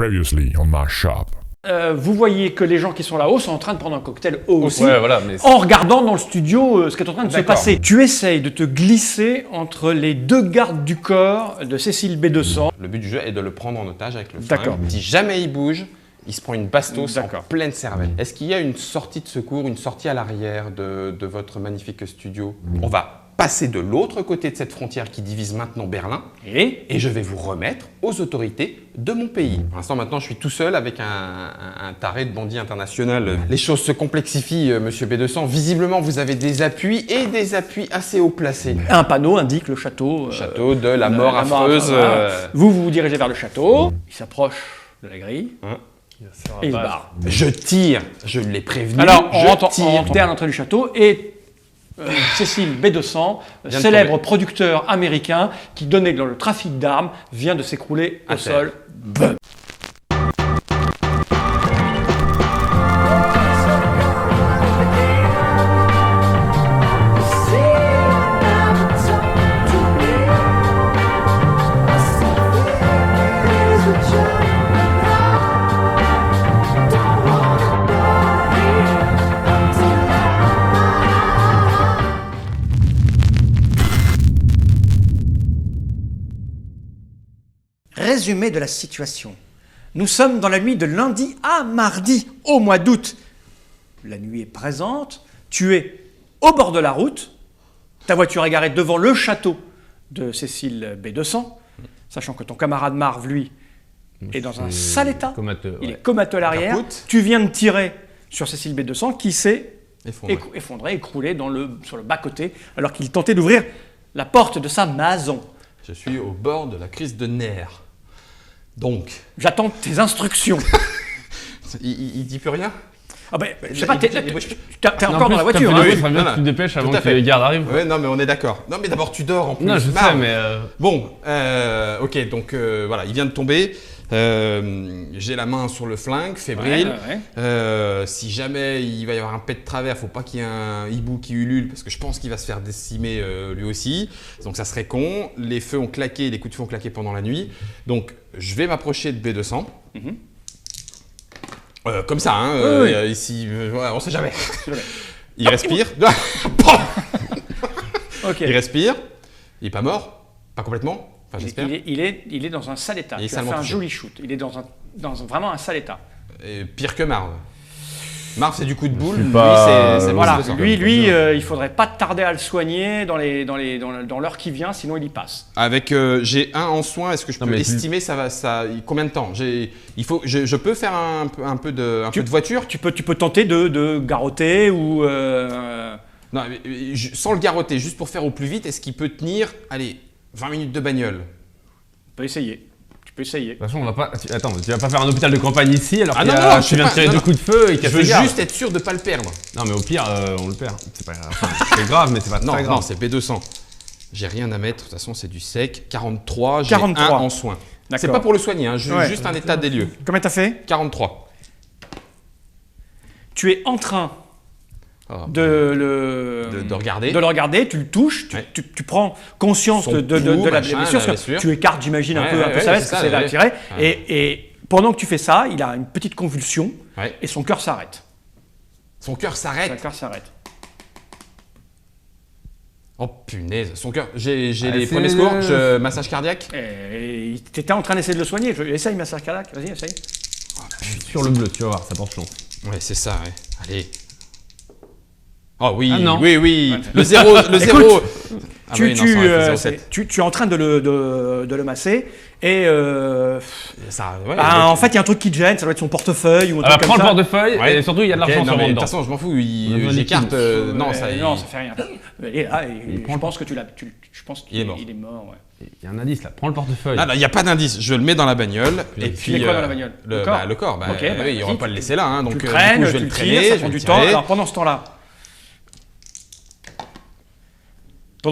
Previously on my shop. Vous voyez que les gens qui sont là-haut sont en train de prendre un cocktail eux aussi, Ouais, voilà, mais en regardant dans le studio ce qui est en train de se D'accord. passer. Tu essayes de te glisser entre les deux gardes du corps de Cécile B200. le but du jeu est de le prendre en otage avec le D'accord. flingue. Si jamais il bouge, il se prend une bastos en D'accord. pleine cervelle. Est-ce qu'il y a une sortie de secours, une sortie à l'arrière de votre magnifique studio? On va passer de l'autre côté de cette frontière qui divise maintenant Berlin Et et je vais vous remettre aux autorités de mon pays. Pour l'instant, maintenant, je suis tout seul avec un taré de bandit international. Les choses se complexifient, monsieur B200. Visiblement, vous avez des appuis et des appuis assez haut placés. un panneau indique le château. Château de la mort la mort affreuse. affreuse. Vous vous dirigez vers le château, il s'approche de la grille et il se barre. Je tire, je l'ai prévenu. Alors, on je rentre tire. à l'entrée du château et Cécile B200, Vient de célèbre tomber. producteur américain qui donnait dans le trafic d'armes, vient de s'écrouler au À terre. sol. Bum. Résumé de la situation. Nous sommes dans la nuit de lundi à mardi, au mois d'août. La nuit est présente, tu es au bord de la route, ta voiture est garée devant le château de Cécile B200, sachant que ton camarade Marv, lui, est dans un sale état, Comateux, il ouais. est comateux à l'arrière, Capote. tu viens de tirer sur Cécile B200 qui s'est Effondré. effondré, écroulé sur le bas-côté, alors qu'il tentait d'ouvrir la porte de sa maison. Je suis au bord de la crise de nerfs. Donc, J'attends tes instructions. il dit plus rien? Ah ben, je sais pas, t'es Non, encore en dans la plus, voiture. t'as Hein. fait oui. le- très bien Non, que tu te dépêches tout avant à que fait. les gardes arrivent. Ouais, non, mais on est d'accord. Non, mais d'abord, tu dors en plus. Non, je sais, Marre. mais Bon, ok, donc voilà, il vient de tomber. J'ai la main sur le flingue, fébrile. Ouais. Si jamais il va y avoir un pet de travers, faut pas qu'il y ait un hibou qui ulule parce que je pense qu'il va se faire décimer lui aussi. Donc ça serait con. Les feux ont claqué, les coups de feu ont claqué pendant la nuit. Donc je vais m'approcher de B200. Mhm. Comme ça, hein, Oui, ici, ouais, on sait jamais. Jamais. Il respire. Ok. Il respire. Il est pas mort, pas complètement. Enfin, j'espère. Il est dans un sale état. Il est Tu as fait salement un touché. joli shoot. Il est dans vraiment un sale état. Et pire que Marv. Marv, c'est du coup de boule. suis Lui, pas- c'est Voilà, bon, lui, il faudrait pas tarder à le soigner dans l'heure qui vient, sinon il y passe. Avec j'ai un en soin, est-ce que je Non, peux mais estimer combien de temps? Je peux faire un peu de voiture? Tu peux tenter de garrotter ou... Non, mais, sans le garrotter, juste pour faire au plus vite, est-ce qu'il peut tenir, allez, 20 minutes de bagnole? Tu peux essayer. de toute façon, on va pas. Attends, tu vas pas faire un hôpital de campagne ici alors Ah qu'il y non, a- non, tu viens pas- de tirer non, deux non. coups de feu et qu'il y Je a veux ses gardes. juste être sûr de ne pas le perdre. Non, mais au pire, on le perd. C'est pas grave. Enfin, c'est grave, mais c'est pas Non, très grave. non, c'est B200. J'ai rien à mettre, de toute façon, c'est du sec. 43, j'ai 43. un en soin. D'accord. C'est pas pour le soigner, hein, Ouais. juste un état des lieux. Combien t'as fait? 43. Tu es en train Oh. de regarder. le regarder, tu le touches, Ouais. tu prends conscience Son de pouls, la machin, blessure, la parce que blessure. tu écartes, j'imagine, un Ouais, peu ouais, sa ouais, veste, c'est ça, c'est là, ouais. tiré. Ouais. Et pendant que tu fais ça, il a une petite convulsion Ouais. et son cœur s'arrête. Son cœur Son s'arrête. cœur s'arrête. Oh punaise, son cœur. J'ai Ah, les c'est premiers le- secours, massage cardiaque. Et tu étais en train d'essayer de le soigner. Essaye, massage cardiaque, vas-y, essaye. Sur le bleu, tu vas voir, ça porte chance. Ouais, c'est ça, ouais. Allez. Oh oui, Ah, non. oui, oui. Ouais. Le zéro. Écoute, Ah tu, oui, non, tu, ça aurait fait euh, 0,7. tu es en train de le masser et Ça, ouais, bah, donc- en fait il y a un truc qui te gêne, ça doit être son portefeuille ou un Ah bah, truc prends comme le ça. portefeuille Ouais. et surtout, il y a de Ok, l'argent non, sur mais mon de dedans. toute façon, je m'en fous. On a besoin J'écarte. d'équilibre. Non, ça. Non, ça fait rien. Il est là et Il prend je le- pense que je pense qu'il Il est mort. Il est mort, ouais. Il y a un indice là, prends le portefeuille. Ah, là, il n'y a pas d'indice. Je le mets dans la bagnole. Et Tu puis. mets quoi dans la bagnole? Le Le corps corps. Le corps. Bah, Ok, bah, oui, on va vas-y, pas le laisser là. Hein, donc, Tu le du traînes, coup, je vais tu le le traîner. tires, je ça vais prend le du temps. tirer. Alors pendant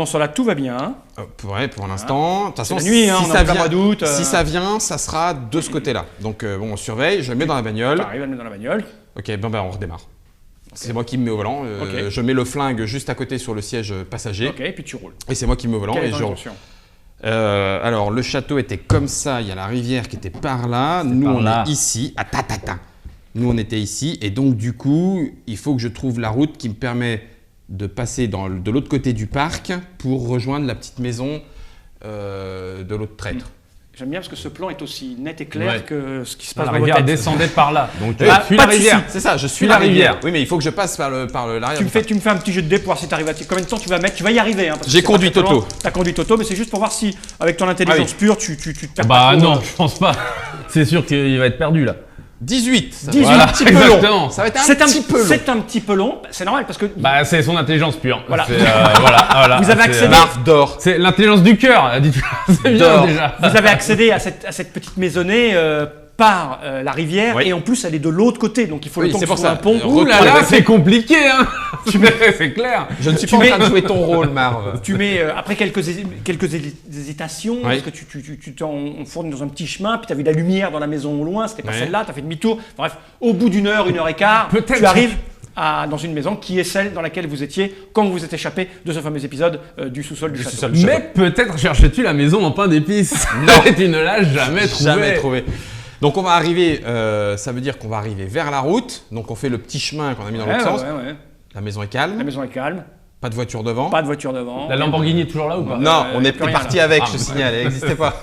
ce temps-là, tout va bien. Ouais, pour l'instant. De toute façon, la nuit, hein, si on est ça en plein vient, mois d'août, si ça vient, ça sera de ce côté-là. Donc, bon, on surveille. Je le mets dans la bagnole. T'arrives à le mettre dans la bagnole. Ok, bon, bah, on redémarre. C'est moi qui me mets au volant. Ok. Je mets le flingue juste à côté sur le siège passager. Ok, et puis tu roules. Et c'est moi qui me mets au volant. Quelle est Et ton je... intention? Alors, le château était comme ça, il y a la rivière qui était par là. Nous, on est ici. Nous, on était ici. Et donc, du coup, il faut que je trouve la route qui me permet de passer de l'autre côté du parc pour rejoindre la petite maison de l'autre traître. J'aime bien parce que ce plan est aussi net et clair Ouais. que ce qui se passe La dans votre rivière tête. descendait par là. Donc tu Ah, suis pas la de rivière. souci. C'est ça, je suis la rivière. Oui, mais il faut que je passe par l'arrière. Tu me fais un petit jeu de dés pour voir si tu arrives à... Combien de temps tu vas mettre? Tu vas y arriver. Hein, parce que J'ai c'est pas conduit très long. Toto. T'as conduit Toto, mais c'est juste pour voir si, avec ton intelligence pure, tu te perds Bah pas trop, non, je pense pas. C'est sûr qu'il va être perdu là. 18. Ça 18, va être un petit peu long. exactement. Ça va être C'est un petit peu long. c'est un petit peu long, c'est normal parce que Bah c'est son intelligence pure. Voilà. C'est, voilà. Vous avez C'est, accédé- Marv dort. C'est l'intelligence du cœur, dites c'est bien Dors. déjà. vous avez accédé à cette petite maisonnée par la rivière Oui. et en plus elle est de l'autre côté, donc il faut Oui, le temps c'est que pour ce soit ça. un pont. Ouh Ouh là là, c'est compliqué hein. C'est clair. Je ne suis Tu pas mets- en train de jouer ton rôle, Marv. Tu mets, après quelques hésitations, Oui. parce que tu t'enfournes dans un petit chemin, puis tu as vu la lumière dans la maison au loin, c'était pas Ouais. celle-là, tu as fait demi-tour. Bref, au bout d'une heure et quart, Peut-être. tu arrives dans une maison qui est celle dans laquelle vous étiez quand vous vous êtes échappé de ce fameux épisode du sous-sol du château. sous-sol. Mais peut-être cherchais-tu la maison en pain d'épices. Non. Et tu ne l'as jamais trouvé. Jamais trouvé. Donc on va arriver, ça veut dire qu'on va arriver vers la route. Donc on fait le petit chemin qu'on a mis dans l'autre sens. Ouais. La maison est La calme, maison est calme, pas de voiture devant. pas de voiture devant. La Lamborghini est toujours là ou pas? Non, on y a est plus rien, parti là. avec, Ah, je te ouais. signale, elle n'existait pas.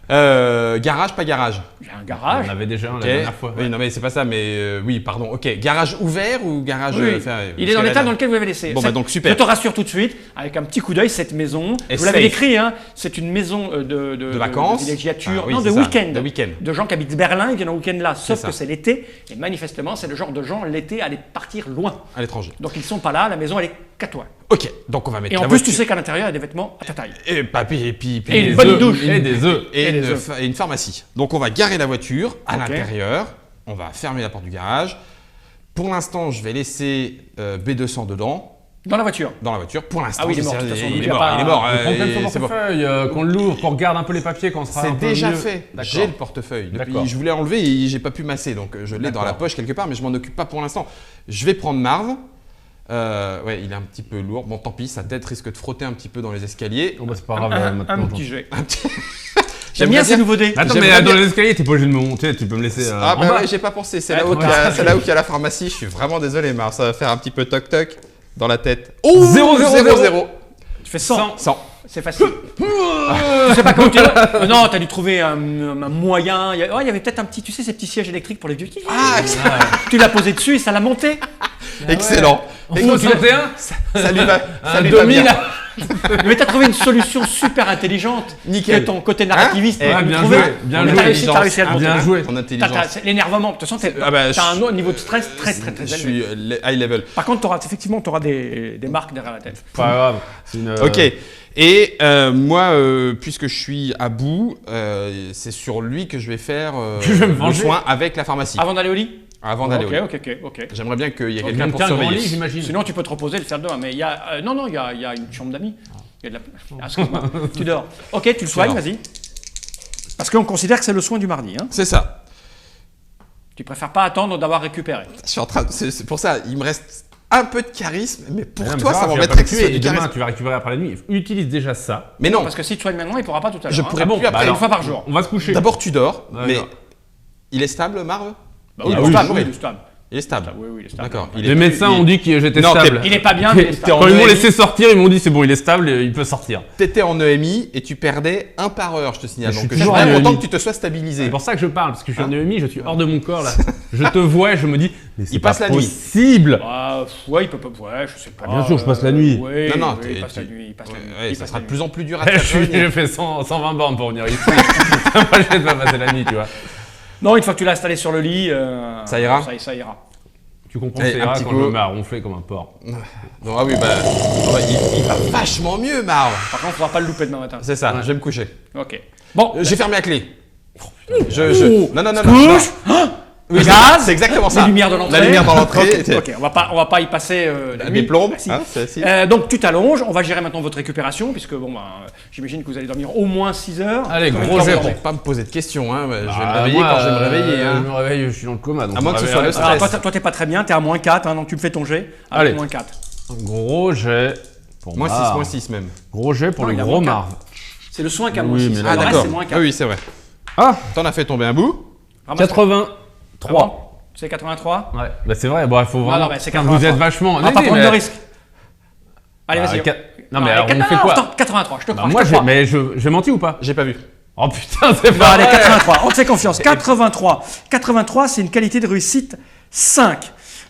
Garage, pas garage. Il y a un On garage. avait déjà un Ok. la dernière fois. Oui, non mais c'est pas ça, mais oui, pardon. Ok, garage ouvert ou garage Oui, fermé? il est dans l'état dans lequel vous l'avez laissé. Bon, bah, donc, super. Je te rassure tout de suite, avec un petit coup d'œil, cette maison, Et vous l'avez safe. écrit, hein, c'est une maison de vacances. villégiature, Ah oui, non, de c'est ça, week-end. de week-end. De gens qui habitent Berlin, ils viennent en week-end là, sauf ça. que c'est l'été, et manifestement, c'est le genre de gens, l'été, à aller partir loin. À l'étranger. Donc ils sont pas là, la maison, elle est qu'à toi. Ok, donc on va mettre Et en la plus, tu voiture. sais qu'à l'intérieur, il y a des vêtements à ta taille. Et, puis Et une Des bonne œufs. douche. Et des œufs. et des une pharmacie. Donc on va garer la voiture à Ok. l'intérieur, on va fermer la porte du garage. Pour l'instant, je vais laisser B200 dedans, Dans la voiture. dans la voiture. Pour l'instant, Ah oui, il est je mort, sais- de toute façon, il il est y a mort, pas- il est mort. On prend quand même son c'est bon. portefeuille, qu'on l'ouvre, qu'on regarde un peu les papiers, qu'on sera un C'est peu déjà mieux. fait. D'accord. J'ai le portefeuille. Depuis, D'accord. je voulais enlever et j'ai pas pu masser, donc je l'ai dans la D'accord. poche quelque part, mais je m'en occupe pas pour l'instant. Je vais prendre Marv. Ouais, il est un petit peu lourd. Bon, tant pis, sa tête risque de frotter un petit un peu dans les escaliers. Oh, bah, c'est pas grave. Un maintenant, petit j'en- jet. J'aime J'aime bien ces nouveaux dés. Attends, J'aimerais mais dans bien- les escaliers, t'es pas obligé de me monter, tu peux me laisser. Ah en bah bas. ouais, j'ai pas pensé. C'est Ouais, là où ouais. c'est là où il y a la pharmacie. Je suis vraiment désolé, Marv. Ça va faire un petit peu toc toc dans la tête. Oh, 0, 0, 0. Tu fais 100. 100. C'est facile. Je sais pas comment tu non, t'as dû trouver un moyen. Il y avait peut-être un petit, tu sais, ces petits sièges électriques pour les vieux. Ah, Tu l'as posé dessus et ça l'a monté. excellent. En 61 Ça lui va, ça Un lui va 2000 bien. Mais t'as trouvé une solution super intelligente. Nickel. Que ton côté narrativiste. Hein t'as Ouais, bien trouvé. joué, bien Mais joué. T'as réussi à le monter. Bien joué. Ton intelligence. C'est l'énervement. De toute façon, Ah bah, t'as je- un niveau de stress très Je élevé. suis high level. Par contre, effectivement, t'auras des marques derrière la tête. Pas grave. C'est une, Ok. Et moi, puisque je suis à bout, c'est sur lui que je vais faire Je vais me le venger. soin avec la pharmacie. Avant d'aller au lit. Avant d'aller au lit. Ok. J'aimerais bien qu'il y ait Ok. quelqu'un pour un grand lit, surveiller. j'imagine. Sinon, tu peux te reposer, le faire demain. Mais il y a, non, il y a une chambre d'amis. Il y a de la place. Ah, excuse-moi. Tu dors. Ok, tu le soignes, dors. vas-y. Parce qu'on considère que c'est le soin du mardi. Hein. C'est ça. Tu préfères pas attendre d'avoir récupéré. Je suis en train. C'est pour ça. Il me reste un peu de charisme, mais pour Ah non, mais toi, c'est ça grave, tu vas m'embêterait pas que ce me soit tuer, du et demain, charisme. tu vas récupérer après la nuit. Utilise déjà ça. Mais non. Parce que si tu soignes maintenant, il pourra pas tout à l'heure. Je hein. pourrais Ah bon, plus après. bah, Alors, une fois par jour. On va se coucher. D'abord, tu dors, mais D'accord. il est stable, Marv? Bah Il oui, est il est stable, stable, oui. il est stable. Il est stable. Oui, il est stable. D'accord. Les médecins ont dit que j'étais Non, t'es- stable. Il est pas bien, mais il est T'es stable. en Quand ils m'ont EMI. laissé sortir, ils m'ont dit c'est bon, il est stable, il peut sortir. T'étais en EMI et tu perdais 1 par heure, je te signale. Je suis Donc je suis toujours en vraiment content EMI. que tu te sois stabilisé. C'est pour ça que je parle, parce que je suis en EMI, je suis hors de mon corps là. Je te vois et je me dis, mais c'est Il pas passe la nuit. possible. Ah, ouais, il peut pas. Ouais, je sais pas. bien sûr, je passe la nuit. Oui, Non, non, oui, il t'es- passe la nuit. Il passe la nuit. Ouais, il ça passe sera la de nuit. plus en plus dur à Je te faire j'ai fait 120 bornes pour venir ici. Moi, je vais pas passer la nuit, tu vois. Non, une fois que tu l'as installé sur le lit, Ça ira Ça ira. Tu comprends, Allez, c'est un rare petit quand coup. je me mets à ronfler comme un porc. Non, ah oui, bah, il va vachement mieux, Marv. Par contre, il faudra pas le louper demain matin. C'est ça, je vais me coucher. Ok. Bon, J'ai fermé la clé. Oh, Non, non, non, couche. non. Oui, Le c'est- gaz, c'est exactement ça. La lumière de l'entrée. La lumière dans l'entrée. Ok, on va pas y passer la Des nuit. plombes. Ah, si. Hein, c'est si. Donc tu t'allonges, on va gérer maintenant votre récupération, puisque bon, j'imagine que vous allez dormir au moins 6 heures. Allez, Combien de gros temps jet vous Pour dormez pas me poser de questions, hein. Je vais me Bah, réveiller moi, quand je vais me réveiller. Je Hein. me réveille, je suis dans le coma. Donc À moins je que ce me soit le réveillerai. Alors, stress. toi, t'es pas très bien, t'es à moins 4, donc tu me fais ton jet à Allez. moins 4. Gros jet pour Moins 6, Marv. moins 6 même. Gros jet pour Non, le il a gros moins Marv. C'est le soin qui a moins Oui, 6. mais là- Ah Le reste, d'accord. c'est moins Ah 4. oui, c'est vrai. Ah, T'en as fait tomber un bout. Ramasse- 83. C'est 83. Ouais, bah c'est vrai, bon, il faut vraiment. non, mais c'est Putain, 83. vous êtes vachement. On va pas prendre de risque. Allez, Bah, vas-y. Non, mais alors, on fait non, quoi? attends, 83, je te Bah, crois. moi, je te crois. mais j'ai menti ou pas? J'ai pas vu. Oh putain, c'est Bon, pas allez, vrai. 83, on te fait confiance. 83. 83, c'est une qualité de réussite 5.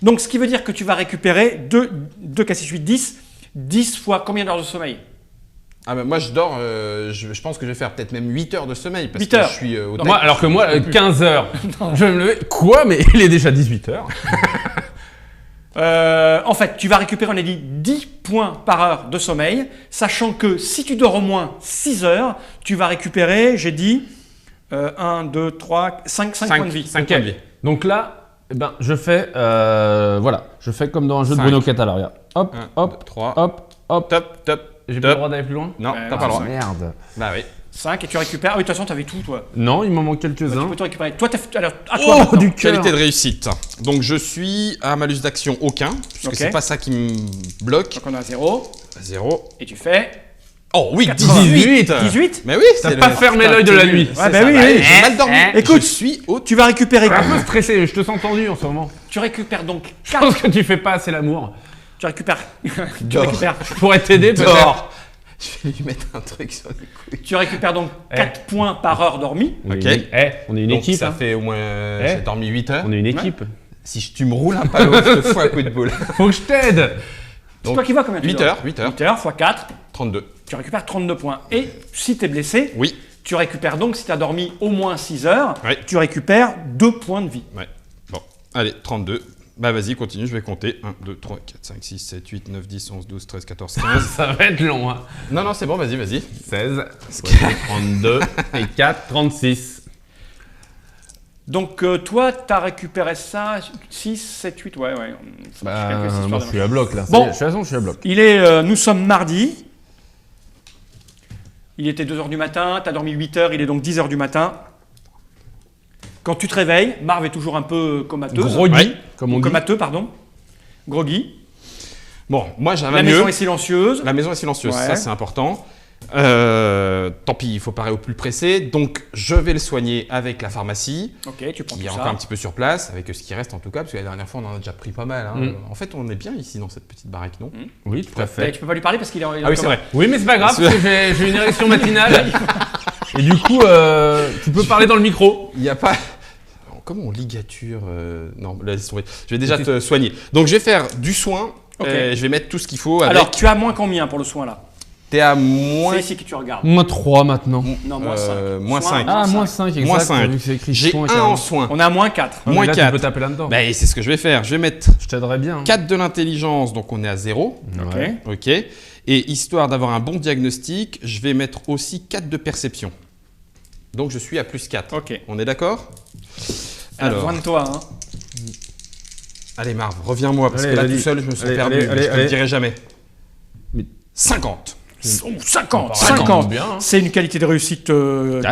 Donc, ce qui veut dire que tu vas récupérer 2 K6, 8, 10. 10 fois combien d'heures de sommeil? Ah bah moi je dors, je pense que je vais faire peut-être même 8 heures de sommeil parce 8 que heures. je suis au Moi, alors que moi, 15 heures. Je vais me lever. Quoi? Mais il est déjà 18 heures. En fait, tu vas récupérer, on a dit, 10 points par heure de sommeil, sachant que si tu dors au moins 6 heures, tu vas récupérer, j'ai dit, 1, 2, 3, 5 points de vie. 5 points de vie. Donc là, eh ben, je fais, voilà, je fais comme dans un jeu de Cinq. Bruno Catalaria. Hop, 1, hop, 3, hop, hop. top, top. J'ai pas le top. droit d'aller plus loin? Non, Ouais, t'as pas le droit. Merde. Bah oui. 5 et tu récupères. Ah oui, de toute façon, tu avais tout, toi. Non, il m'en manque Tu quelques-uns. peux tout récupérer. Toi, alors, à toi Oh, maintenant. du cœur. Qualité de réussite. Donc je suis à malus d'action aucun, puisque Ok. c'est pas ça qui me bloque. Donc, on a 0. 0. Et tu fais Oh oui, 18. 18. 18. Mais oui, T'as c'est pas fermé l'œil de la nuit. Ouais, bah oui, oui. J'ai mal dormi. Écoute, je suis au Tu vas récupérer. Un peu stressé, je te sens tendu en ce moment. Tu récupères donc Je 4. pense que tu fais pas assez l'amour. Tu récupères. tu Dors. récupères. Je pourrais t'aider peut-être. dehors. Je vais lui mettre un truc sur les couilles. Tu récupères donc 4 points par heure dormie. On est Ok. une- eh, on est une Donc équipe. ça hein. fait au moins. J'ai dormi 8 heures. On est une équipe. Si tu me roules un palo, je te fous un coup de boule. Faut que je t'aide. C'est toi qui vois combien tu 8 dors. heures, 8 heures. 8 heures x 4. 32. Tu récupères 32 points. Et si tu es blessé, Oui. tu récupères donc, si tu as dormi au moins 6 heures, Ouais. tu récupères 2 points de vie. Ouais. Bon. Allez, 32. Bah vas-y, continue, je vais compter. 1, 2, 3, 4, 5, 6, 7, 8, 9, 10, 11, 12, 13, 14, 15. Ça va être long. Hein. Non, non, c'est bon, vas-y, vas-y. 16, 32 et 4, 36. Donc toi, tu as récupéré ça, 6, 7, 8, ouais. Moi, je suis à bloc là. Bon. De toute façon, je suis à bloc. Nous sommes mardi. Il était 2h du matin, tu as dormi 8 heures, il est donc 10h du matin. Quand tu te réveilles, Marv est toujours un peu comateuse. Groggy, Ouais. comme on dit. Comateux, pardon. Groggy. Bon, moi La j'avais maison mieux. est silencieuse. La maison est silencieuse, Ouais. ça c'est important. Tant pis, il faut parer au plus pressé. Donc je vais le soigner avec la pharmacie, Ok, tu prends qui tout est ça. encore un petit peu sur place, avec ce qui reste en tout cas, parce que la dernière fois on en a déjà pris pas mal. Hein. En fait, on est bien ici dans cette petite baraque, non Oui, tout à Mais fait. tu peux pas lui parler parce qu'il est en Ah oui, c'est vrai. Oui, mais c'est pas grave, parce que j'ai une érection matinale. Et du coup, tu peux parler dans le micro. Il n'y a pas. Comment on ligature Non, laisse tomber. Je vais déjà te soigner. Donc je vais faire du soin. Ok. Je vais mettre tout ce qu'il faut avec. Alors, tu as moins combien pour le soin là? T'es à moins. C'est ici que tu regardes. Moins 3 maintenant. Non, moins 5. moins 5. Ah, moins 5, exact. Moins 5. Vu que c'est écrit J'ai soin, 1 carrément. en soin. On est à moins 4. Ouais, moins mais là, 4. Tu peux taper là-dedans. Bah, c'est ce que je vais faire. Je vais mettre Je t'aiderais bien. 4 de l'intelligence, donc on est à 0. Ouais. Ok. Et histoire d'avoir un bon diagnostic, je vais mettre aussi 4 de perception. Donc je suis à plus 4. Ok. On est d'accord? Elle a besoin de toi. Hein. Allez Marv, reviens-moi, parce Allez, que là vas-y. tout seul je me sens Allez, perdu. allez, je allez, te le allez. dirai jamais. Mais- 50. Oh, 50. Ça paraît 50. bien, hein. C'est une qualité de réussite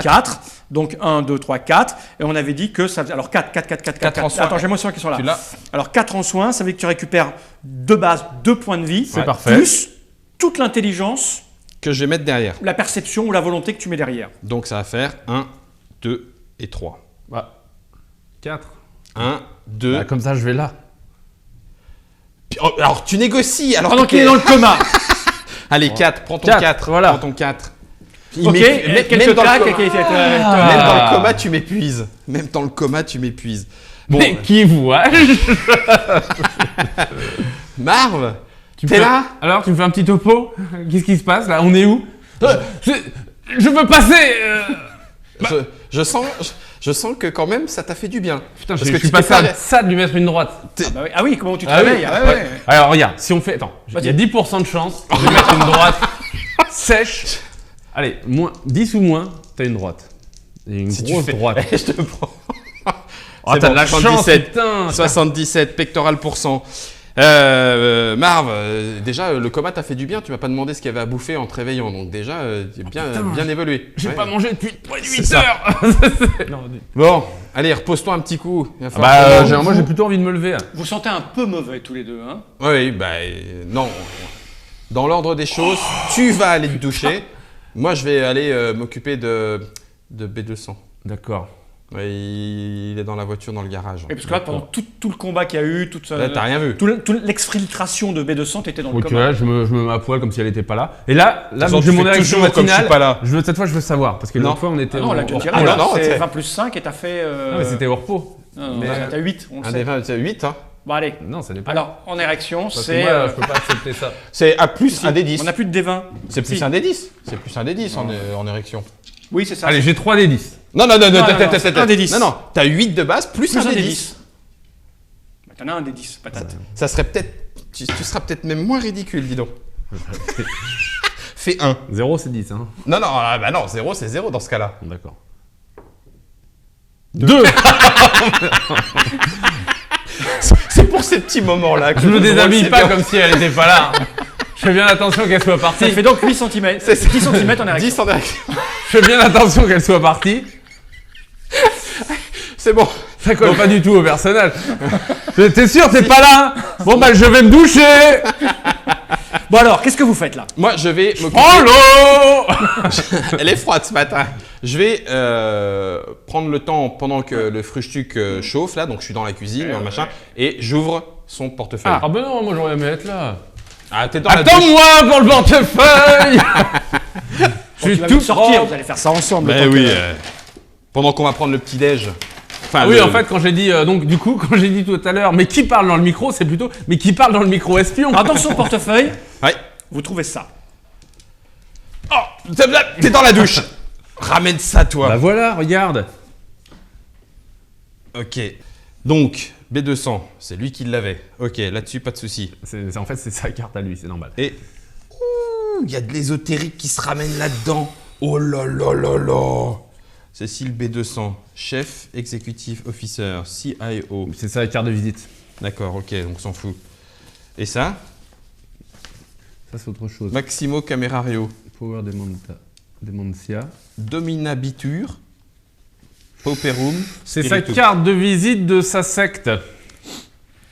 4. Donc 1, 2, 3, 4. Et on avait dit que ça faisait. Alors 4, 4, 4, 4, 4. en soin. Attends, j'ai mes soins qui sont là. Tu l'as? Alors 4 en soins, ça veut dire que tu récupères de base 2 points de vie. C'est parfait. Plus toute l'intelligence, Que je vais mettre derrière. la perception ou la volonté que tu mets derrière. Donc ça va faire 1, 2 et 3. Bah, 4. 1, 2. Bah, comme ça, je vais là. Alors tu négocies alors Pendant que qu'il est t'es- dans le coma. Allez, 4, prends ton 4, 4. voilà. Prends ton 4. Ok, quelques claques. Même dans Ah. le coma, tu m'épuises. Même dans le coma, tu m'épuises. Bon, Mais qui vois-je? Marv, Tu me t'es fais- là? Alors, tu me fais un petit topo? Qu'est-ce qui se passe là? On est où? Je veux passer! Je sens que quand même ça t'a fait du bien. Putain, Parce je que suis tu passé t'es pas- à ça de lui mettre une droite. Ah oui, comment tu te Ah oui. réveilles? Ah ouais. Alors, regarde, si on fait. Attends, il y a 10% de chance de lui mettre une droite sèche. Allez, 10 ou moins, t'as une droite. Et une Si tu grosse fais- droite. Je te prends. Oh, C'est t'as bon, de la chance, 77. putain! 77 pectoral %. Marv, déjà le coma t'a fait du bien, tu m'as pas demandé ce qu'il y avait à bouffer en te réveillant, donc déjà tu es bien évolué. J'ai Ouais. pas mangé depuis près de 8 ça. heures! Non, Bon, allez, repose-toi un petit coup. Il va falloir que- bah, moi j'ai plutôt envie de me lever. Vous sentez un peu mauvais tous les deux, hein? Oui, bah non. Dans l'ordre des choses, tu vas aller te doucher. Moi, je vais aller m'occuper de B200. D'accord. Ouais, il est dans la voiture, dans le garage. Et parce que là, pendant tout le combat qu'il y a eu, toute Là, t'as rien vu. toute l'exfiltration de B200, t'étais dans le Ok, coma. là, je me mets à poil comme si elle était pas là. Et là, De toute façon, j'ai tu mon fais érection toujours comme je suis matinale. pas là. Cette fois, je veux savoir. Parce que Non. l'autre fois, on était Ah non, là, tu au tiré. Ah, Là, non, c'est c'est- 20 plus 5 et t'as fait. Non, mais c'était au repos. Non, Mais- t'as 8, on le Un sait. des 20, c'est 8. Hein. Bon, allez. Non, ça dépend. Alors, en érection, Parce que c'est. moi, je peux pas accepter ça. C'est à plus un des 10. On n'a plus de D20. C'est plus Si. un des 10. C'est plus un des 10 en érection. Oui, c'est ça. Allez, j'ai 3 des 10. Non, non, c'est un des 10. Non, non, t'as 8 de base plus plus un des 10. Bah, t'en as un des 10, patate. Ça serait peut-être. Tu seras peut-être même moins ridicule, dis donc. Fais 1. 0, c'est 10. Hein. Non, non, bah non, 0, c'est 0 dans ce cas-là. D'accord. 2. C'est pour ces petits moments-là que Je me le drôle, déshabille c'est pas bien. comme si elle était pas là. Je fais bien attention qu'elle soit Ça partie. fait donc 8 cm. 10 cm en érection. 10 en érection. Je fais bien attention qu'elle soit partie. C'est bon. Ça colle pas du tout au personnage. T'es sûr, t'es pas là? Bon, bah, je vais me doucher. Bon, alors, qu'est-ce que vous faites là? Moi, je vais m'occuper. Oh l'eau. Elle est froide ce matin. Je vais prendre le temps pendant que le frustuc chauffe là, donc je suis dans la cuisine, dans le machin, et j'ouvre son portefeuille. Ah ben non, moi j'aurais aimé être là. Ah, t'es dans la douche. Attends-moi pour le portefeuille. Je Tu suis vas tout me sortir, propre. vous allez faire ça ensemble. Mais le temps oui. que- Pendant qu'on va prendre le petit déj. Enfin, Ah oui, en fait, quand j'ai dit donc du coup, quand j'ai dit tout à l'heure, mais qui parle dans le micro, c'est plutôt, mais qui parle dans le micro espion. Alors, dans son portefeuille, Ouais. vous trouvez ça. Oh, t'es dans la douche. Ramène ça, toi. Bah voilà, regarde. Ok. Donc, B200, c'est lui qui l'avait. Ok, là-dessus, pas de souci. En fait, c'est sa carte à lui, c'est normal. Et. Ouh, il y a de l'ésotérique qui se ramène là-dedans. Oh là là là là. Cécile B200, chef exécutif officer, CIO. C'est sa carte de visite. D'accord, ok, donc on s'en fout. Et ça, Ça, c'est autre chose. Maximo Camerario, Power Dementia. Dominabitur, Pauperum. C'est sa Spiritus. carte de visite de sa secte.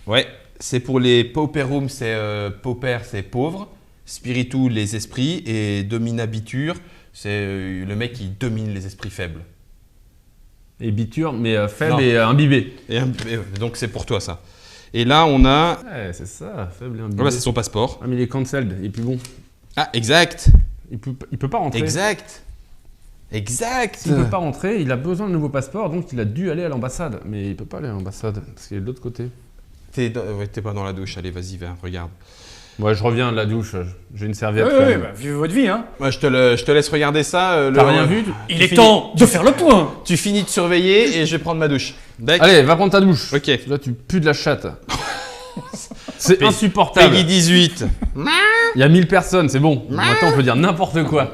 Ouais, c'est pour les Pauperum, c'est Pauper, c'est pauvre. Spiritu, les esprits. Et Dominabitur, c'est le mec qui domine les esprits faibles. Et biture, mais faible Non. et imbibé. Donc c'est pour toi ça. Et là, on a. Ouais, c'est ça, faible et imbibé. Voilà, c'est son passeport. Ah, mais il est cancelled, il est plus bon. Ah, exact. Il peut pas rentrer. Exact. Exact. S'il peut pas rentrer, il a besoin de nouveau passeport, donc il a dû aller à l'ambassade. Mais il peut pas aller à l'ambassade, parce qu'il est de l'autre côté. T'es pas dans la douche. Allez, vas-y, viens, regarde. Ouais, je reviens de la douche, j'ai une serviette. Oui, quand oui, même. bah, vivez votre vie, hein. Moi, je te laisse regarder ça. T'as rien vu? Il est temps de faire le point. Tu finis de surveiller et je vais prendre ma douche. D'accord. Allez, va prendre ta douche. Ok. Là, tu pues de la chatte. C'est insupportable. Peggy 18. Il y a 1000 personnes, c'est bon. Maintenant, on peut dire n'importe quoi.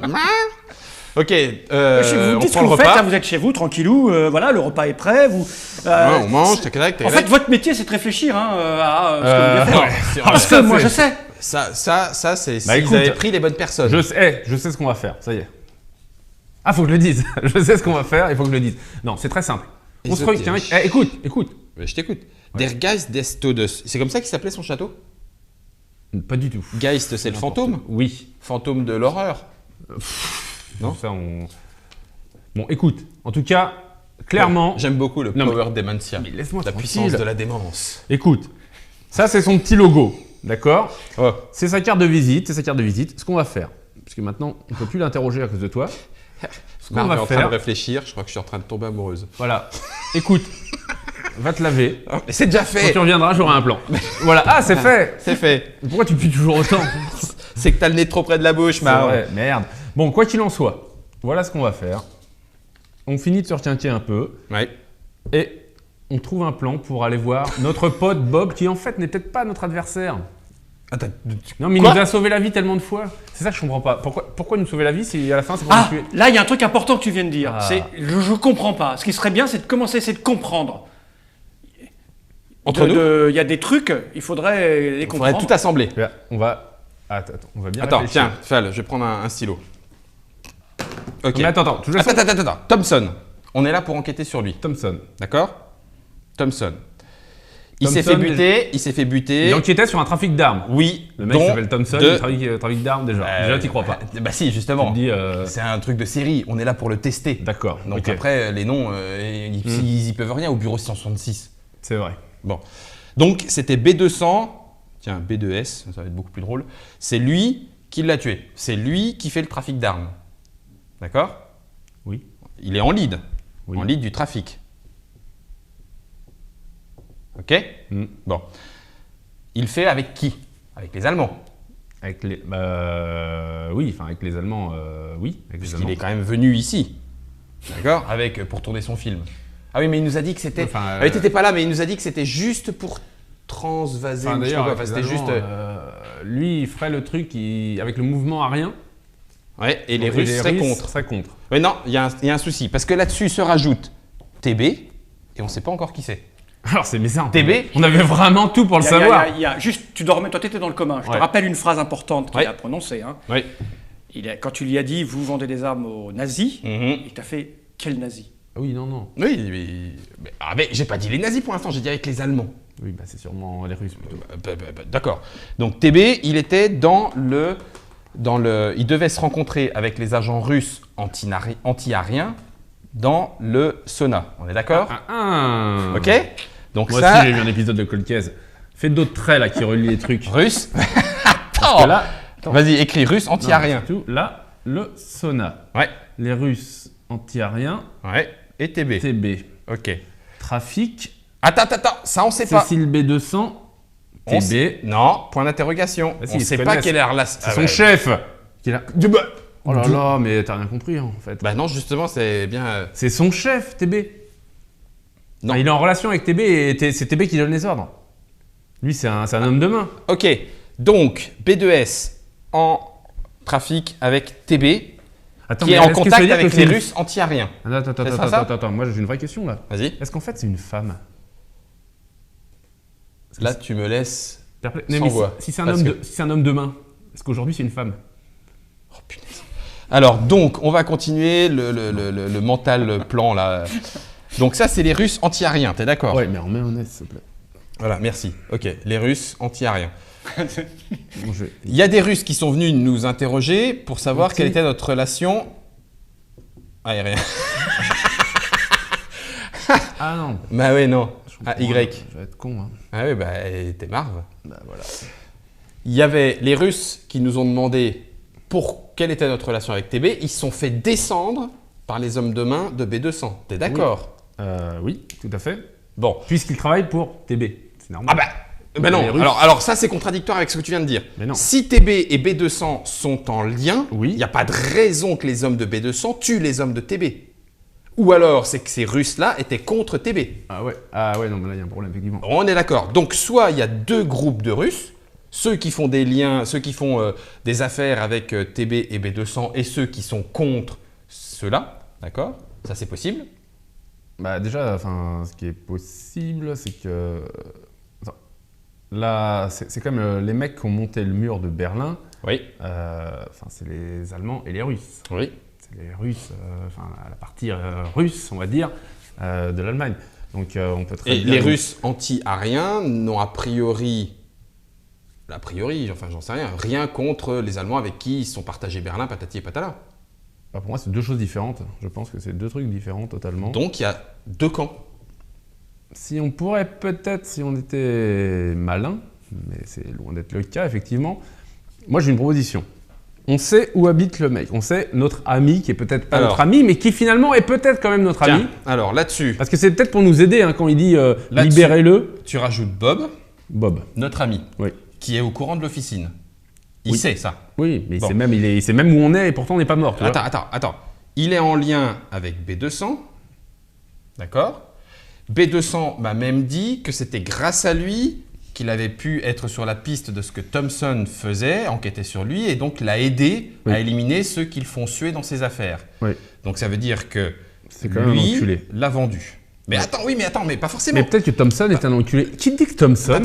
Ok, Chez vous, on dites ce prend que le vous faites, repas. là, vous êtes chez vous, tranquillou, voilà, le repas est prêt, vous... Ouais, on mange, tac, tac, tac, En tac. fait, votre métier, c'est de réfléchir hein, à ce que vous voulez faire. ouais. C'est- Parce que ça, moi, c'est- je sais. Ça, c'est Bah, si écoute, vous avez pris les bonnes personnes. Je sais ce qu'on va faire, ça y est. Ah, faut que je le dise. Je sais ce qu'on va faire, il faut que je le dise. Non, c'est très simple. On se Ésotérique. retient. Écoute. Je t'écoute. Der Geist des Todes. C'est comme ça qu'il s'appelait son château? Pas du tout. Geist, c'est le fantôme? Oui. Fantôme de l'horreur. Non. Ça, Bon, écoute. En tout cas, clairement. J'aime beaucoup le Non, mais- Power Dementia. Mais laisse-moi La tranquille. puissance de la démence. Écoute. Ça, c'est son petit logo. D'accord? Oh. C'est sa carte de visite. Ce qu'on va faire. Parce que maintenant, on ne peut plus l'interroger à cause de toi. Ce qu'on Marc est va en train de faire. réfléchir. Je crois que je suis en train de tomber amoureuse. Voilà. Écoute. Va te laver. Mais c'est déjà Quand fait. tu reviendras, j'aurai un plan. Voilà. Ah, c'est fait. C'est fait. Pourquoi tu pues toujours autant? C'est que t'as le nez trop près de la bouche, C'est Marc. vrai, merde. Bon, quoi qu'il en soit, voilà ce qu'on va faire. On finit de se requinquer un peu Ouais. et on trouve un plan pour aller voir notre pote Bob, qui en fait n'est peut-être pas notre adversaire. Attends, Non, mais il Quoi nous a sauvé la vie tellement de fois. C'est ça que je comprends pas. Pourquoi nous sauver la vie si à la fin c'est pour Ah, nous tuer? là, il y a un truc important que tu viens de dire. Ah. C'est, je comprends pas. Ce qui serait bien, c'est de commencer à essayer de comprendre. entre nous, Il y a des trucs, il faudrait les il comprendre. faudrait tout assembler. Là, on va. Attends, on va bien. Attends, réfléchir. tiens, Fal, je vais prendre un stylo. Ok. Mais attends, tu laisses Attends. Thompson. On est là pour enquêter sur lui. Thompson. D'accord? Thompson. Il s'est Thompson, fait buter. Il enquêtait sur un trafic d'armes. Oui. Le mec dont s'appelle Thompson, de- il trafic d'armes déjà. Déjà, t'y crois pas. Bah si, justement. Tu te dis, C'est un truc de série. On est là pour le tester. d'accord. Donc ok. après, les noms, ils y peuvent rien au bureau 666. C'est vrai. Bon. Donc c'était B200. Tiens, B2S, ça va être beaucoup plus drôle. C'est lui qui l'a tué. C'est lui qui fait le trafic d'armes. D'accord? Oui. Il est en lead. Oui. En lead du trafic. Ok? Mm. Bon. Il fait avec qui? Avec les Allemands. Avec les, oui, enfin avec les Allemands, oui. Avec les Puisqu'il Allemands. est quand même venu ici. D'accord? Pour tourner son film. Ah oui, mais il nous a dit que c'était. Enfin, Ah oui, t'étais pas là, mais il nous a dit que c'était juste pour transvaser. Enfin, ou je sais pas d'ailleurs, quoi. Enfin, avec c'était les juste. Allemands, lui, il ferait le truc avec le mouvement aérien. Ouais, et les Donc, Russes seraient contre. seraient contre. Mais non, il y a un souci. Parce que là-dessus se rajoute TB, et on ne sait pas encore qui c'est. Alors c'est bizarre. TB. On avait vraiment tout pour le savoir. Juste, tu dormais, toi, tu étais dans le commun. Je te Ouais. rappelle une phrase importante qu'il Ouais. a prononcée. Hein. Oui. Quand tu lui as dit, vous vendez des armes aux nazis, Mhm. il t'a fait, quel nazi? Oui, non, non. Oui, mais j'ai pas dit les nazis pour l'instant, j'ai dit avec les Allemands. Oui, bah c'est sûrement les Russes plutôt. D'accord. Donc TB, il était dans le. Il devait se rencontrer avec les agents russes anti-aériens dans le sauna. On est d'accord? Ok? Donc Moi ça. aussi, j'ai vu un épisode de Cold Case. Fais d'autres traits là qui relient les trucs. Russe. Parce que là, Vas-y, écris russe non, anti-aérien. surtout, là, le sauna. Ouais. Les Russes anti-aériens, Ouais. Et TB. TB. Ok. Trafic, Attends, ça on sait pas. Cécile B200, On TB. sait- Non, point d'interrogation. Bah si, On ils sait se pas connaissent. quelle est la relation. C'est son chef qui est là. Bah, Oh là là, mais t'as rien compris en fait. bah non, justement, c'est bien. C'est son chef, TB. Non. Enfin, il est en relation avec TB et c'est TB qui donne les ordres. Lui, c'est un homme de main. Ok, donc B2S en trafic avec TB, Attends, qui mais est en est-ce que ça veut contact dire avec que les c'est une- Russes anti-aériens. C'est ça Attends, moi j'ai une vraie question là. Vas-y. Est-ce qu'en fait c'est une femme? Là, tu me laisses. Perplexe. Sans Non, mais voix. si c'est un, Parce homme que- si c'est un homme de main, est-ce qu'aujourd'hui c'est une femme? Oh punaise. Alors, donc, on va continuer le mental plan là. Donc, ça, c'est les Russes anti-aériens, t'es d'accord? Ouais, mais en mayonnaise s'il te plaît. Voilà, merci. Ok, les Russes anti-aériens. Bon, Il y a des Russes qui sont venus nous interroger pour savoir Ok. quelle était notre relation aérienne. Ah non. Bah ouais, non. Je Ah, comprends, Y. Je vais être con. Hein. Ah ouais, bah t'es marve. Bah voilà. Il y avait les Russes qui nous ont demandé quelle était notre relation avec TB. Ils se sont fait descendre par les hommes de main de B200. T'es d'accord? Oui, tout à fait. Bon. Puisqu'il travaille pour TB. C'est normal. Ah bah non. Les Russes- Alors ça, c'est contradictoire avec ce que tu viens de dire. Mais non. Si TB et B200 sont en lien, Oui. il n'y a pas de raison que les hommes de B200 tuent les hommes de TB. Ou alors, c'est que ces Russes-là étaient contre TB. Ah ouais, non, mais là il y a un problème effectivement. On est d'accord. Donc, soit il y a deux groupes de Russes, ceux qui font des liens, ceux qui font des affaires avec TB et B200 et ceux qui sont contre ceux-là, d'accord? Ça, c'est possible. Bah déjà, enfin, ce qui est possible, c'est que attends. Là, c'est quand même les mecs qui ont monté le mur de Berlin. Oui. Enfin, c'est les Allemands et les Russes. Oui. C'est les Russes, enfin la partie russe, on va dire, de l'Allemagne. Donc on peut très Et bien. les Russes anti-aériens n'ont a priori, enfin j'en sais rien contre les Allemands avec qui ils se sont partagés Berlin, patati et patala. Bah, pour moi, c'est deux choses différentes. Je pense que c'est deux trucs différents totalement. Donc il y a deux camps. Si on pourrait peut-être, si on était malin, mais c'est loin d'être le cas effectivement. Moi, j'ai une proposition. On sait où habite le mec. On sait notre ami qui est peut-être pas Alors. notre ami, mais qui finalement est peut-être quand même notre ami. Tiens, alors là-dessus, Parce que c'est peut-être pour nous aider hein, quand il dit Là-dessus. libérez-le. tu rajoutes Bob, Bob. notre ami, Oui. qui est au courant de l'officine. Il Oui. sait ça. Oui, mais Bon. il sait même où on est et pourtant on n'est pas mort. tu vois. Attends. Il est en lien avec B200, d'accord? B200 m'a même dit que c'était grâce à lui qu'il avait pu être sur la piste de ce que Thompson faisait, enquêtait sur lui, et donc l'a aidé Oui. à éliminer ceux qui le font suer dans ses affaires. Oui. Donc ça veut dire que C'est quand même un lui enculé. l'a vendu. Mais attends, mais pas forcément. Mais peut-être que Thompson est un enculé. Qui dit que Thompson,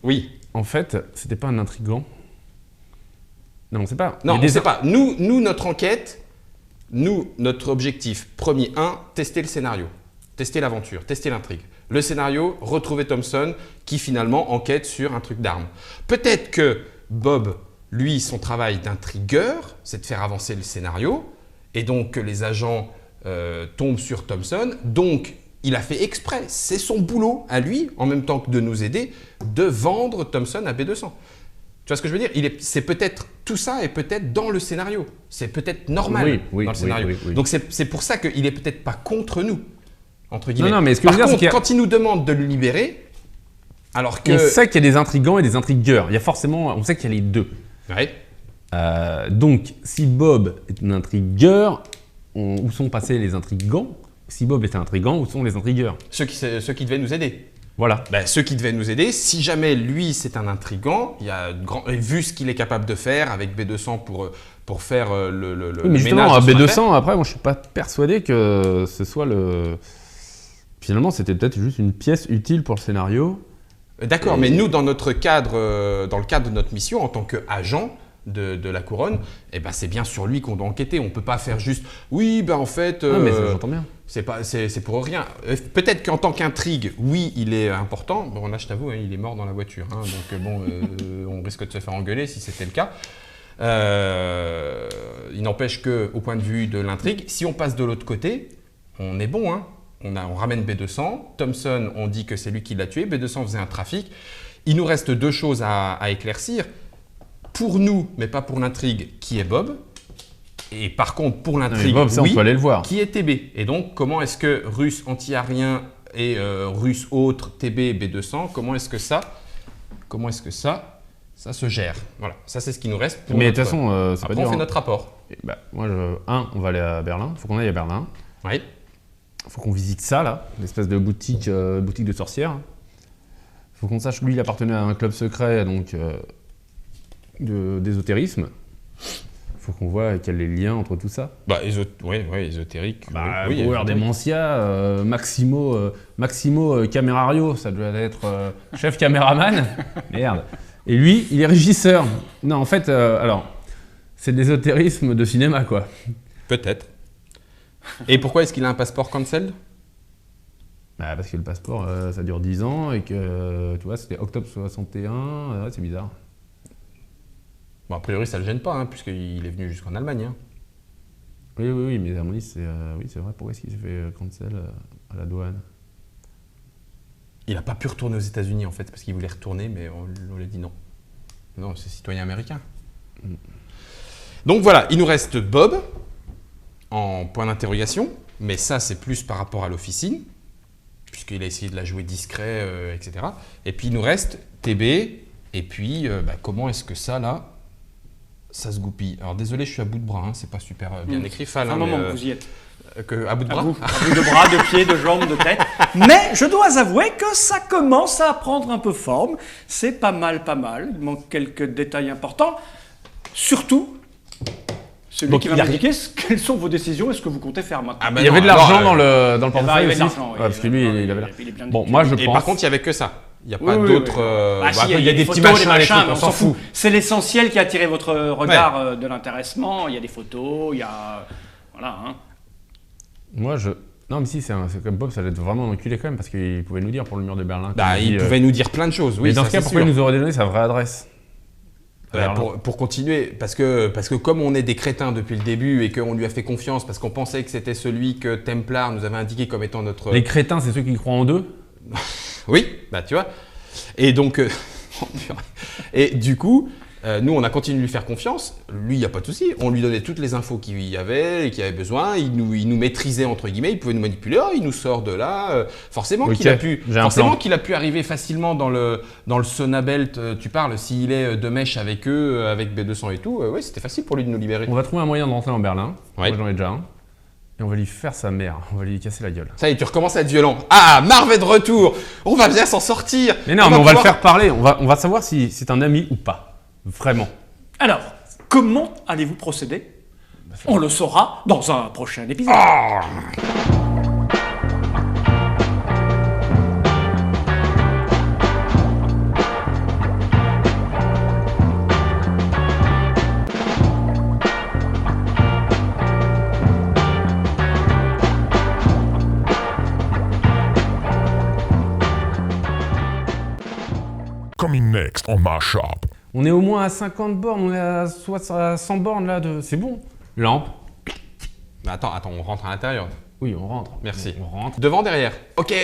Oui. en fait, c'était pas un intrigant? Non, on sait pas. Non, Il y a on des- ne sait pas. Nous, notre enquête, notre objectif premier, tester le scénario. tester l'aventure, tester l'intrigue. Le scénario, retrouver Thompson qui finalement enquête sur un truc d'armes. Peut-être que Bob, lui, son travail d'intrigueur, c'est de faire avancer le scénario et donc que les agents tombent sur Thompson. Donc, il a fait exprès, c'est son boulot à lui, en même temps que de nous aider, de vendre Thompson à B200. Tu vois ce que je veux dire? C'est peut-être tout ça est peut-être dans le scénario. C'est peut-être normal dans le scénario. Oui. Donc c'est pour ça qu'il est peut-être pas contre nous, entre guillemets. Non, mais ce que je veux dire, c'est qu'il y a- quand il nous demande de le libérer, alors que... On sait qu'il y a des intrigants et des intrigueurs. Il y a forcément, on sait qu'il y a les deux. Ouais. Donc, si Bob est un intrigueur, où sont passés les intrigants? Si Bob est un intrigant, où sont les intrigueurs? Ceux qui devaient nous aider. Voilà. Ben, ceux qui devaient nous aider, si jamais lui c'est un intrigant, il y a vu ce qu'il est capable de faire avec B200 pour faire le Oui, mais justement, ménage à de son affaire. B200, après, moi, je suis pas persuadé que ce soit le... Finalement, c'était peut-être juste une pièce utile pour le scénario. D'accord, Et- mais nous, dans notre cadre, dans le cadre de notre mission, en tant qu'agent de la couronne, eh ben, c'est bien sur lui qu'on doit enquêter. On ne peut pas faire juste, oui, ben en fait, Ah, mais ça, j'entends bien. c'est pour rien. Peut-être qu'en tant qu'intrigue, oui, il est important. Bon, là, je t'avoue, hein, il est mort dans la voiture. Hein, donc, bon, on risque de se faire engueuler si c'était le cas. Il n'empêche qu'au point de vue de l'intrigue, si on passe de l'autre côté, on est bon. Hein. On ramène B200. Thompson, on dit que c'est lui qui l'a tué. B200 faisait un trafic. Il nous reste deux choses à éclaircir. Pour nous, mais pas pour l'intrigue, qui est Bob? Et par contre, pour Mais l'intrigue, Bob, ça, oui, on peut aller le voir. qui est TB? Et donc, comment est-ce que russe anti-aérien et russe autre, TB, B200, comment est-ce que ça se gère? Voilà, ça c'est ce qui nous reste. Pour Mais de notre- toute façon, c'est pas Après, dur. on fait hein. notre rapport. Et bah, moi, on va aller à Berlin. Il faut qu'on aille à Berlin. Oui. Il faut qu'on visite ça, là, l'espèce de boutique de sorcières. Il faut qu'on sache que lui, il appartenait à un club secret donc d'ésotérisme. Il faut qu'on voit quels sont les liens entre tout ça. Bah, ésotérique. Bah, oui, Power ésotérique. Dementia, Maximo Camerario, ça doit être chef caméraman. Merde. Et lui, il est régisseur. Non, en fait, alors, c'est de l'ésotérisme de cinéma, quoi. Peut-être. Et pourquoi est-ce qu'il a un passeport cancel? Bah, parce que le passeport, ça dure 10 ans et que, tu vois, c'était octobre 61, c'est bizarre. Bon, a priori, ça le gêne pas, hein, puisqu'il est venu jusqu'en Allemagne. Hein. Oui, mais à mon avis, c'est vrai. Pourquoi est-ce qu'il s'est fait cancel à la douane? Il n'a pas pu retourner aux États-Unis en fait, parce qu'il voulait retourner, mais on lui a dit non. Non, c'est citoyen américain. Donc voilà, il nous reste Bob en point d'interrogation, mais ça c'est plus par rapport à l'officine, puisqu'il a essayé de la jouer discret, etc. Et puis il nous reste TB, et puis comment est-ce que ça là, ça se goupille. Alors désolé, je suis à bout de bras, hein, c'est pas super bien écrit, Fall. C'est un moment que vous y êtes. À bout de bras. À bout de bras, de pieds, de jambes, de tête. Mais je dois avouer que ça commence à prendre un peu forme. C'est pas mal. Il manque quelques détails importants. Surtout, celui Donc, qui va il y a m'indiquer quelles sont vos décisions et ce que vous comptez faire maintenant. Ah, bah Il y avait non, de l'argent alors, dans le Eh ben, il y portefeuille avait aussi. de l'argent, oui. Parce que lui, il avait il est bien Bon, dit. moi, je Et pense... par contre, il n'y avait que ça. Il n'y a pas Oui, d'autres. Ah, si, il y a des petits photos, machins, des machins, trucs, mais on s'en fout. C'est l'essentiel qui a attiré votre regard de l'intéressement. Il y a des photos, il y a... Voilà, hein. Moi, Non, mais si, c'est comme Bob, ça doit être vraiment un enculé quand même, parce qu'il pouvait nous dire pour le mur de Berlin. Bah, il pouvait nous dire plein de choses, oui. Mais dans ça, ce cas, c'est pourquoi sûr. il nous aurait donné sa vraie adresse? Pour continuer, parce que comme on est des crétins depuis le début et qu'on lui a fait confiance parce qu'on pensait que c'était celui que Templar nous avait indiqué comme étant notre... Les crétins, c'est ceux qui croient en deux? Oui, bah tu vois. Et donc, oh, purée. Et du coup, nous on a continué de lui faire confiance. Lui, il n'y a pas de souci. On lui donnait toutes les infos qu'il y avait et qu'il avait besoin. Il nous maîtrisait entre guillemets. Il pouvait nous manipuler. Oh, il nous sort de là. Forcément Ok, qu'il a pu. j'ai un Forcément plan. qu'il a pu arriver facilement dans le Sonabelt. Tu parles. S'il est de mèche avec eux, avec B200 et tout. Oui, c'était facile pour lui de nous libérer. On va trouver un moyen de rentrer en Berlin. Ouais. Moi, j'en ai déjà un. Et on va lui faire sa mère. On va lui casser la gueule. Ça y est, tu recommences à être violent. Ah, Marv est de retour. On va bien s'en sortir. Mais non, mais on va le pouvoir- faire parler. On va savoir si c'est un ami ou pas. Vraiment. Alors, comment allez-vous procéder? On le saura dans un prochain épisode. next on my shop? On est au moins à 50 bornes, on est à 100 bornes là de... C'est bon. Lampe. Attends, on rentre à l'intérieur. Oui, on rentre. Merci. On rentre. Devant, derrière. Ok,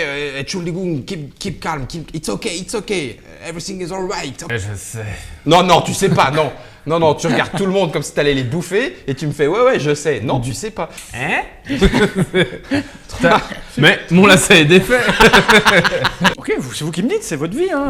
Entschuldigung, keep calm, it's okay, everything is alright. Je sais. Non, tu sais pas, non, tu regardes tout le monde comme si t'allais les bouffer et tu me fais ouais, je sais. Non, tu sais pas. Hein? Mais mon lacet est défait. Ok, c'est vous qui me dites, c'est votre vie, hein.